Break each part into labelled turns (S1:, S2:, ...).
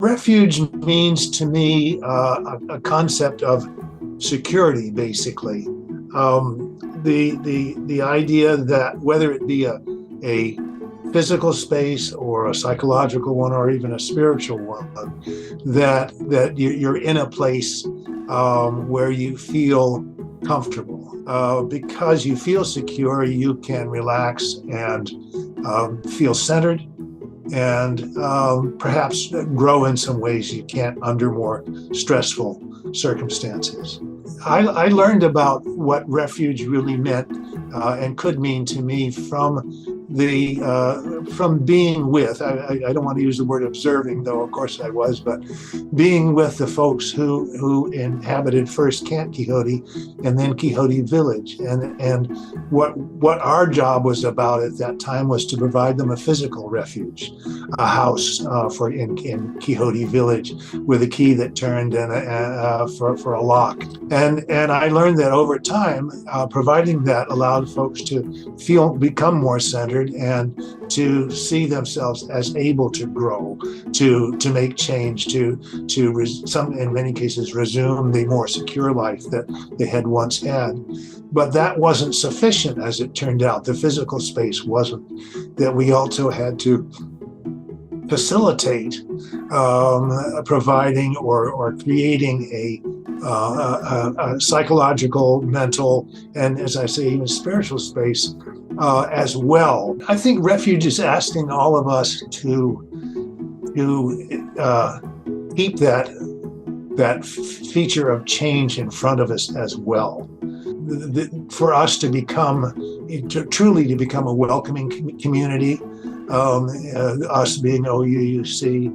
S1: Refuge means to me a concept of security, basically. The idea that whether it be a physical space or a psychological one or even a spiritual one, that you're in a place where you feel comfortable. Because you feel secure, you can relax and feel centered and perhaps grow in some ways you can't under more stressful circumstances. I learned about what refuge really meant and could mean to me from being with. I don't want to use the word observing, though of course I was, but being with the folks who inhabited first Camp Quixote and then Quixote Village, and what our job was about at that time was to provide them a physical refuge, a house in Quixote Village with a key that turned and for a lock. And I learned that over time, providing that allowed folks to become more centered and to see themselves as able to grow, to make change, to in many cases resume the more secure life that they had once had. But that wasn't sufficient, as it turned out. The physical space wasn't. That we also had to facilitate providing or creating a psychological, mental, and as I say, even spiritual space as well. I think Refuge is asking all of us to keep that feature of change in front of us as well. For us to truly become a welcoming community, us being OUUC,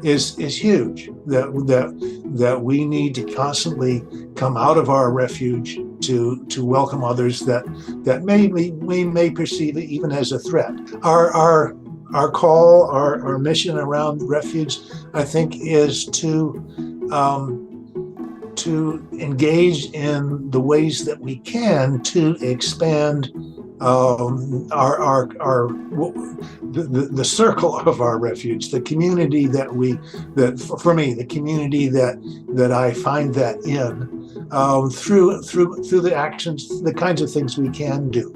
S1: is huge. That we need to constantly come out of our refuge to welcome others that we may perceive even as a threat. Our call, our mission around Refuge, I think, is to engage in the ways that we can to expand the circle of our refuge, the community for me, the community that I find that in through the actions, the kinds of things we can do.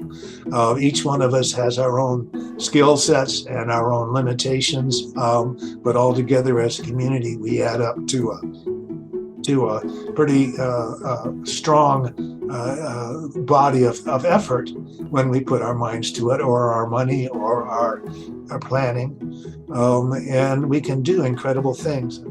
S1: Each one of us has our own skill sets and our own limitations, but all together as a community, we add up to a pretty strong body of effort when we put our minds to it, or our money, or our planning, and we can do incredible things.